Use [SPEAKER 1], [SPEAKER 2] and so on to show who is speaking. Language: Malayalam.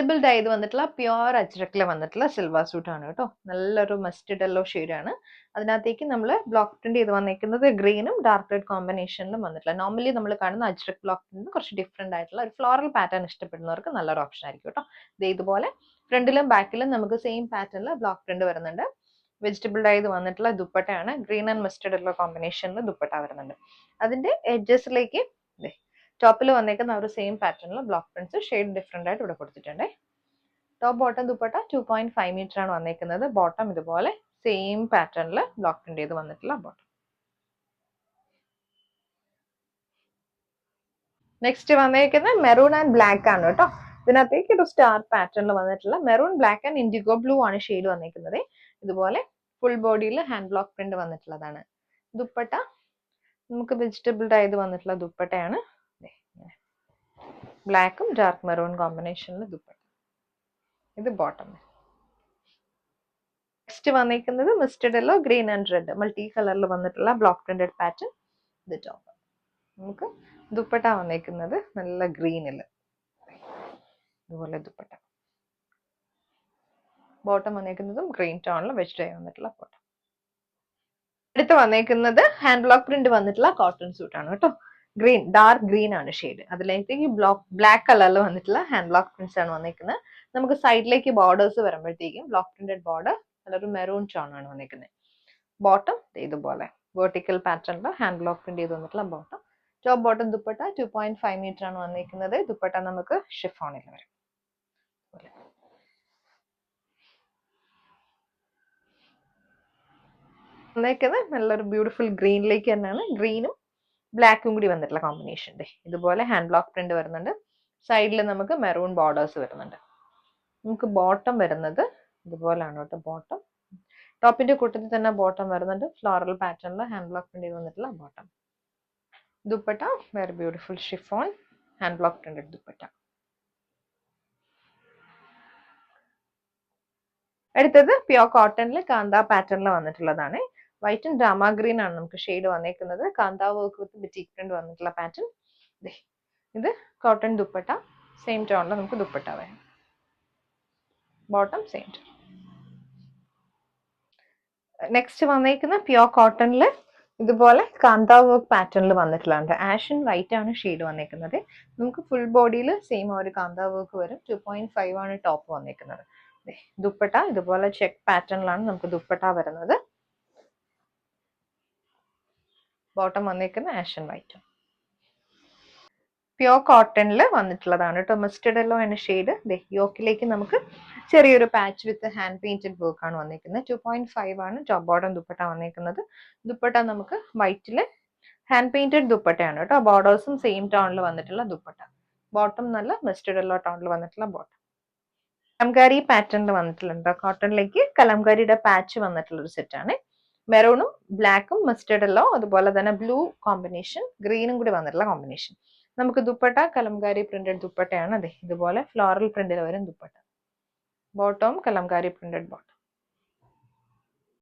[SPEAKER 1] വെജിറ്റബിൾ ഡൈ വന്നിട്ടുള്ള പ്യുവർ അജ്രക്കിൽ വന്നിട്ടുള്ള സിൽവർ സൂട്ട് ആണ് കേട്ടോ. നല്ലൊരു മസ്റ്റഡ് യെല്ലോ ആണ്. അതിനകത്തേക്ക് നമ്മൾ ബ്ലോക്ക് പ്രിന്റ് ചെയ്ത് വന്നിരിക്കുന്നത് ഗ്രീനും ഡാർക്ക് റെഡ് കോമ്പിനേഷനിലും വന്നിട്ടുള്ള. നോർമലി നമ്മൾ കാണുന്ന അജ്രക് ബ്ലോക്ക് പ്രിന്റ് കുറച്ച് ഡിഫറെന്റ് ആയിട്ടുള്ള ഒരു ഫ്ലോറൽ പാറ്റേൺ ഇഷ്ടപ്പെടുന്നവർക്ക് നല്ലൊരു ഓപ്ഷൻ ആയിരിക്കും കേട്ടോ. ഇതുപോലെ ഫ്രണ്ടിലും ബാക്കിലും നമുക്ക് സെയിം പാറ്റേണിൽ ബ്ലോക്ക് പ്രിന്റ് വരുന്നുണ്ട്. വെജിറ്റബിൾ ഡൈ വന്നിട്ടുള്ള ദുപ്പട്ടയാണ്. ഗ്രീൻ ആൻഡ് മസ്റ്റഡ് യെല്ലോ കോമ്പിനേഷനിൽ ദുപ്പട്ട വരുന്നുണ്ട്. അതിന്റെ എഡ്ജസിലേക്ക് ടോപ്പിൽ വന്നേക്കുന്ന ഒരു സെയിം പാറ്റേണിൽ ബ്ലോക്ക് പ്രിന്റ്സ് ഷെയ്ഡ് ഡിഫറെന്റ് ആയിട്ട് ഇവിടെ കൊടുത്തിട്ടുണ്ട്. ടോപ്പ് ബോട്ടം ദുപ്പട്ട 2.5 മീറ്റർ ആണ് വന്നേക്കുന്നത്. ബോട്ടം ഇതുപോലെ സെയിം പാറ്റേണിൽ ബ്ലോക്ക് പ്രിന്റ് ചെയ്ത് വന്നിട്ടുള്ള ബോട്ടം. നെക്സ്റ്റ് വന്നേക്കുന്നത് മെറൂൺ ആൻഡ് ബ്ലാക്ക് ആണ് കേട്ടോ. ഇതിനകത്തേക്ക് ഒരു സ്റ്റാർ പാറ്റേണിൽ വന്നിട്ടുള്ള maroon black and IndiGo blue ആണ് ഷെയ്ഡ് വന്നേക്കുന്നത്. ഇതുപോലെ ഫുൾ ബോഡിയിൽ ഹാൻഡ് ബ്ലോക്ക് പ്രിന്റ് വന്നിട്ടുള്ളതാണ്. ദുപ്പട്ട നമുക്ക് വെജിറ്റബിൾ ഡൈ വന്നിട്ടുള്ള ദുപ്പട്ടയാണ്. ബ്ലാക്കും ഡാർക്ക് മെറൂൺ കോമ്പിനേഷനിൽ ദുപ്പട്ട. ഇത് ബോട്ടം. നെക്സ്റ്റ് വന്നിരിക്കുന്നത് mustard yellow green and red multi കളറിൽ വന്നിട്ടുള്ള ബ്ലോക്ക് പ്രിന്റഡ് പാറ്റേൺ. ഇത് ടോപ്പ്. നമുക്ക് ദുപ്പട്ട വന്നിരിക്കുന്നത് നല്ല ഗ്രീനിൽ ഇതുപോലെ ദുപ്പട്ട. ബോട്ടം വന്നിരിക്കുന്നതും ഗ്രീൻ ടോണിൽ വെച്ചിട്ട് വന്നിട്ടുള്ള ബോട്ടം. അടുത്ത് വന്നിരിക്കുന്നത് ഹാൻഡ് ബ്ലോക്ക് പ്രിന്റ് വന്നിട്ടുള്ള കോട്ടൺ സൂട്ട് ആണ് കേട്ടോ. ഗ്രീൻ ഡാർക്ക് ഗ്രീൻ ആണ് ഷെയ്ഡ്. അതിലേക്ക് ബ്ലാക്ക് കളറിൽ വന്നിട്ടുള്ള ഹാൻഡ് ബ്ലോക്ക് പ്രിന്റ്സ് ആണ് വന്നിരിക്കുന്നത്. നമുക്ക് സൈഡിലേക്ക് ബോർഡേഴ്സ് വരുമ്പോഴത്തേക്കും ബ്ലോക്ക് പ്രിന്റഡ് ബോർഡർ നല്ലൊരു മെറൂൺ ടോൺ ആണ് വന്നിരിക്കുന്നത്. ബോട്ടം ഇതുപോലെ വെർട്ടിക്കൽ പാറ്റേണിൽ ഹാൻഡ് ബ്ലോക്ക് പ്രിന്റ് ചെയ്ത് വന്നിട്ടുള്ള bottom. Top bottom dupatta 2.5 metre ആണ് വന്നിരിക്കുന്നത്. ദുപ്പട്ട നമുക്ക് ഷിഫോണിൽ വരും. വന്നേക്കുന്നത് നല്ലൊരു ബ്യൂട്ടിഫുൾ ഗ്രീനിലേക്ക് തന്നെയാണ്. ഗ്രീനും ബ്ലാക്കും കൂടി വന്നിട്ടുള്ള കോമ്പിനേഷൻ. ഇതുപോലെ ഹാൻഡ് ബ്ലോക്ക് പ്രിന്റ് വരുന്നുണ്ട്. സൈഡിൽ നമുക്ക് മെറൂൺ ബോർഡേഴ്സ് വരുന്നുണ്ട്. നമുക്ക് ബോട്ടം വരുന്നത് ഇതുപോലാണ് കേട്ടോ. ബോട്ടം ടോപ്പിന്റെ കൂട്ടത്തിൽ തന്നെ ബോട്ടം വരുന്നുണ്ട്. ഫ്ലോറൽ പാറ്റേണിൽ ഹാൻഡ് ബ്ലോക്ക് പ്രിന്റ് ചെയ്ത് വന്നിട്ടുള്ള bottom. Dupatta very beautiful chiffon hand block printed dupatta. അടുത്തത് പ്യോർ കോട്ടണിൽ കാന്ത പാറ്റേണിൽ വന്നിട്ടുള്ളതാണ്. വൈറ്റ് ആൻഡ് ഡാമ ഗ്രീൻ ആണ് നമുക്ക് ഷെയ്ഡ് വന്നേക്കുന്നത്. കാന്ത വർക്ക് വിത്ത് ബിറ്റിക് പ്രിന്റ് വന്നിട്ടുള്ള പാറ്റേൺ. ഇത് കോട്ടൺ ദുപ്പട്ട സെയിം ടോണിൽ നമുക്ക് ദുപ്പട്ട വരും. Bottom same tone. നെക്സ്റ്റ് വന്നേക്കുന്ന പ്യോർ കോട്ടണിൽ ഇതുപോലെ കാന്ത വർക്ക് പാറ്റേണിൽ വന്നിട്ടുള്ളതാണ്. ആഷ് ആൻഡ് വൈറ്റ് ആണ് ഷെയ്ഡ് വന്നേക്കുന്നത്. നമുക്ക് ഫുൾ ബോഡിയിൽ സെയിം ഒരു കാന്ത വർക്ക് വരും. 2.5 ആണ് ടോപ്പ് വന്നേക്കുന്നത്. ദുപ്പട്ട ഇതുപോലെ ചെക്ക് പാറ്റേണിലാണ് നമുക്ക് ദുപ്പട്ട വരുന്നത്. ബോട്ടം വന്നേക്കുന്ന ആഷ് ആൻഡ് വൈറ്റ്. പ്യോർ കോട്ടണിൽ വന്നിട്ടുള്ളതാണ് കേട്ടോ. മസ്റ്റർഡ് യെല്ലോ എന്ന ഷെയ്ഡ്. യോക്കിലേക്ക് നമുക്ക് ചെറിയൊരു പാച്ച് വിത്ത് ഹാൻഡ് പെയിന്റഡ് വർക്ക് ആണ് വന്നിരിക്കുന്നത്. 2.5 ആണ് ടോപ്പ് ബോട്ടം ദുപ്പട്ട വന്നിരിക്കുന്നത്. ദുപ്പട്ട നമുക്ക് വൈറ്റില് ഹാൻഡ് പെയിന്റഡ് ദുപ്പട്ടയാണ് കേട്ടോ. ബോർഡേഴ്സും സെയിം ടോണിൽ വന്നിട്ടുള്ള ദുപ്പട്ട. ബോട്ടം നല്ല മസ്റ്റർഡ് യെല്ലോ ടോണിൽ വന്നിട്ടുള്ള ബോട്ടം. കലംകാരി പാറ്റേണിൽ വന്നിട്ടുള്ള കോട്ടണിലേക്ക് കലംകാരിയുടെ പാച്ച് വന്നിട്ടുള്ള ഒരു സെറ്റ് ആണ്. മെറൂണും ബ്ലാക്കും മസ്റ്റർഡ് യെല്ലോ അതുപോലെ തന്നെ ബ്ലൂ കോമ്പിനേഷൻ ഗ്രീനും കൂടി വന്നിട്ടുള്ള കോമ്പിനേഷൻ. നമുക്ക് ദുപ്പട്ട കലംകാരി പ്രിന്റഡ് ദുപ്പട്ടയാണ്. ഇതുപോലെ ഫ്ലോറൽ പ്രിന്റിൽ വരും ദുപ്പട്ട. ബോട്ടവും കലംകാരി പ്രിന്റഡ് ബോട്ടം.